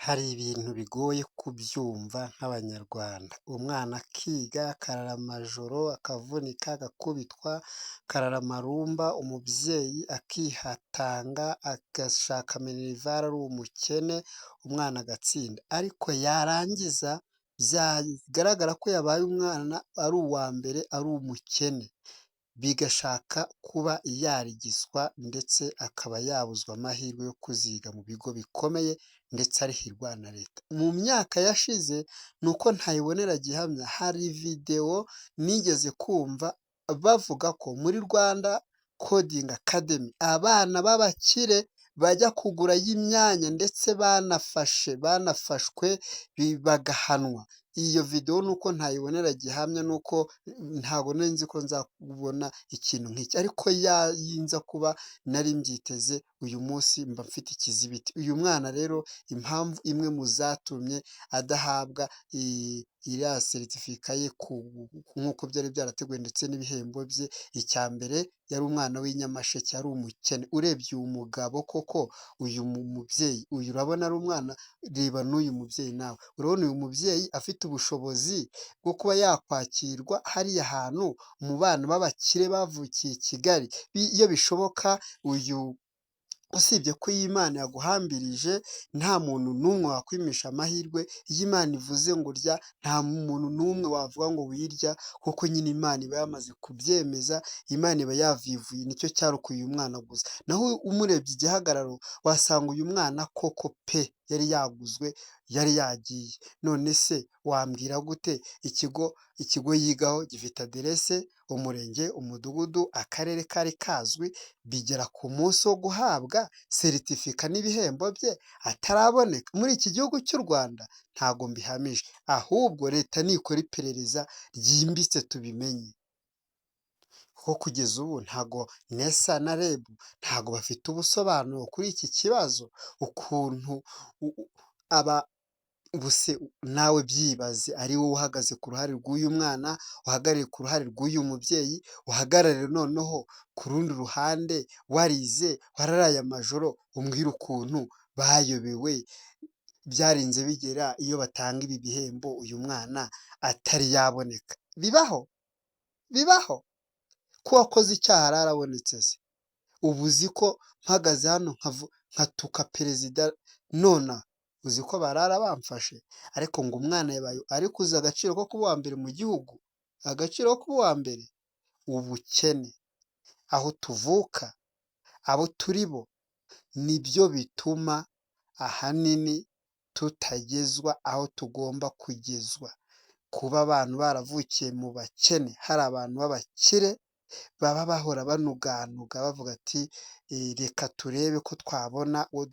Hari ibintu bigoye kubyumva nk'Abanyarwanda, umwana akiga akarara amajoro, akavunika, agakubitwa, akarara amarumba, umubyeyi akihatanga agashaka minerivare ari umukene, umwana agatsinda, ariko yarangiza byagaragara ko yabaye umwana ari uwa mbere ari umukene, bigashaka kuba yarigiswa ndetse akaba yabuzwa amahirwe yo kuziga mu bigo bikomeye ndetse arihirwa na leta. Mu myaka yashize ni uko ntayibonera gihamya, hari videwo nigeze kumva bavuga ko muri Rwanda Coding Academy abana b'abakire bajya kugurayo imyanya ndetse banafashwe bagahanwa. Iyo videwo ni uko ntayibonera gihamya, ni uko ntabwo nari nzi ko nzabona ikintu nk'iki, ariko iyo nza kuba nari mbyiteze uyu munsi mba mfite ikizibiti. Uyu mwana rero impamvu imwe mu zatumye adahabwa iriya seritifika ye nk'uko byari byarateguwe ndetse n'ibihembo bye, icya mbere yari umwana w'i Nyamasheke, yari umukene. Urebye uyu mugabo koko, uyu mubyeyi, uyu urabona ari umwana, reba n'uyu mubyeyi nawe, urabona uyu mubyeyi afite ubushobozi bwo kuba yakwakirwa hariya hantu mu bana b'abakire bavukiye i Kigali. Iyo bishoboka usibye ko iyi Imana yaguhambirije nta muntu n'umwe wakwimisha amahirwe, iyo Imana ivuze ngo urya nta muntu n'umwe wavuga ngo wirya, kuko nyine Imana iba yamaze kubyemeza, Imana iba yavivuye, nicyo cyarokoye uyu mwana gusa. Naho umurebye igihagararo wasanga uyu mwana koko pe yari yaguzwe, yari yagiye. None se wambwira gute ikigo yigaho gifite aderese, umurenge, umudugudu, akarere kari kazwi, bigera ku munsi wo guhabwa seritifika n'ibihembo bye ataraboneka muri iki gihugu cy'u Rwanda? Ntago mbihamije, ahubwo leta nikora iperereza ryimbitse tubimenye, kuko kugeza ubu ntago NESA na REB ntago bafite ubusobanuro kuri iki kibazo, ukuntu ubuse nawe byibaze, ari wowe uhagaze ku ruhare rw'uyu mwana, uhagarariye ku ruhare rw'uyu mubyeyi, uhagarare noneho ku rundi ruhande warize, wararaye amajoro, umbwire ukuntu bayobewe byarinze bigera iyo batanga ibi bihembo uyu mwana atari yaboneka. Bibaho ko wakoze icyaha arabonetse se? Ubu uzi ko mpagaze hano nkatuka perezida nona, uzi ko barara bamfashe? Ariko ngo umwana yabaye, ariko uzi agaciro ko kuba uwa mbere mu gihugu, agaciro ko kuba uwa mbere, ubukene, aho tuvuka, abo turi bo, nibyo bituma ahanini tutagezwa aho tugomba kugezwa. Kuba abantu baravukiye mu bakene, hari abantu b'abakire baba bahora banuganuga bavuga ati reka turebe ko twabona uwo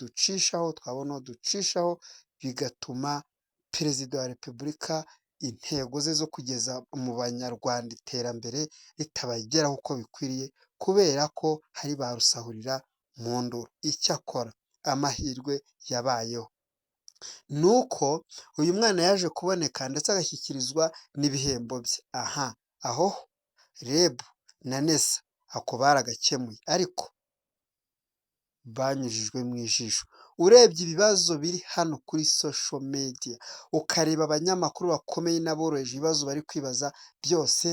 ducishaho, bigatuma perezida wa repubulika intego ze zo kugeza mu banyarwanda iterambere ritabageraho uko bikwiriye, kubera ko hari ba rusahurira mu nduru. Icyakora amahirwe yabayeho ni uko uyu mwana yaje kuboneka ndetse agashyikirizwa n'ibihembo bye. Aho REB na NESA ako baragakemuye, ariko banyujijwe mu ijisho. Urebye ibibazo biri hano kuri social media, ukareba abanyamakuru bakomeye n'aboroheje ibibazo bari kwibaza, byose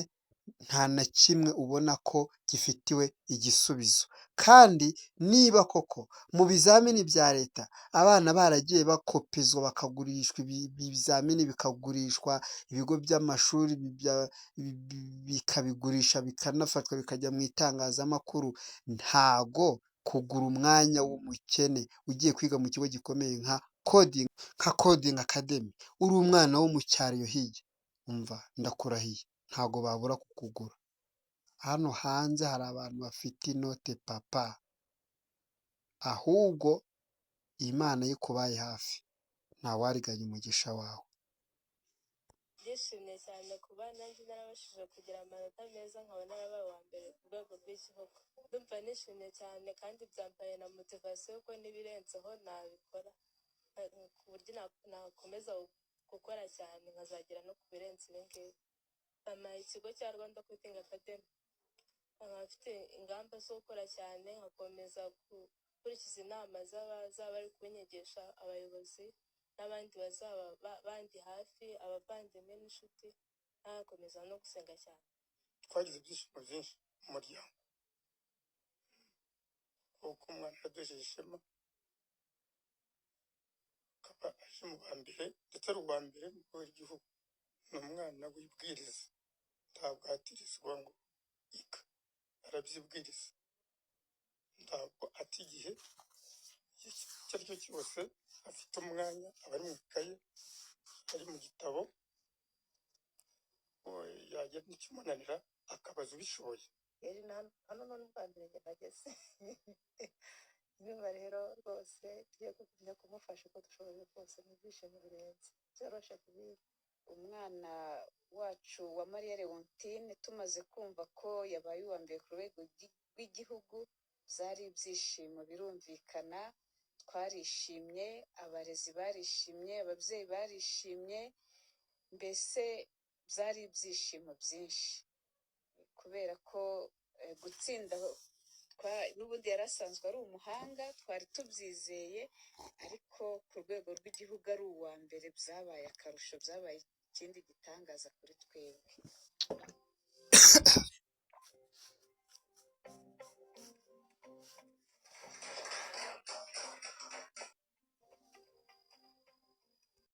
nta na kimwe ubona ko gifitiwe igisubizo. Kandi niba koko mu bizamini bya leta abana baragiye bakopezwa bakagurishwa, ibizamini bikagurishwa, ibigo by'amashuri bikabigurisha, bikanafatwa bikajya mu itangazamakuru, ntago kugura umwanya w'umukene ugiye kwiga mu kigo gikomeye nka Coding Academy uri umwana wo mu cyaro iyo hirya, umva ndakurahiye ntago babura kukugura. Hano hanze hari abantu bafite inote papa, ahubwo Imana yo ikubaye hafi ntawariganya umugisha wawe. Ndishimye cyane kuba nanjye narabashije kugira amanota meza nkaba narabaye uwa mbere ku rwego rw'igihugu. Ndumva nishimye cyane kandi byambaye na motivasiyo ko n'ibirenzeho nabikora, ku buryo nakomeza gukora cyane nkazagera no ku birenze ibi ngibi. Ikigo cya Rwanda Coding Academy nkaba mfite ingamba zo gukora cyane, nkakomeza gukurikiza inama z'abazaba bari kunyigisha, abayobozi n'abandi bazaba bandi hafi abavandimwe n'inshuti ntakomeza no gusenga cyane. twagize ibyishimo byinshi mu muryango kuko umwana yaduhejeje ishema akaba aje mu ba mbere ndetse ari uwa mbere mu w'igihugu. ni umwana wibwiriza ntabwo ahatirizwa ngo iga, arabyibwiriza. ntabwo ata igihe icyo ari cyo cyose afite umwanya aba ari mu ikaye ari mu gitabo, yagira n'ikimunanira akabaza ubishoboye. hano none ubwa mbere njye nageze nyuma rero rwose tugiye kugumya kumufasha uko dushoboye rwose mu byishimo birenze byoroshye kubiga. umwana wacu wa Mariya Leontine tumaze kumva ko yabaye uwa mbere ku rwego rw'igihugu byari ibyishimo birumvikana, twarishimye, abarezi barishimye, ababyeyi barishimye, mbese byari ibyishimo byinshi kubera ko gutsinda n'ubundi yari asanzwe ari umuhanga twari tubyizeye, ariko ku rwego rw'igihugu ari uwa mbere byabaye akarusho, byabaye ikindi gitangaza kuri twebwe.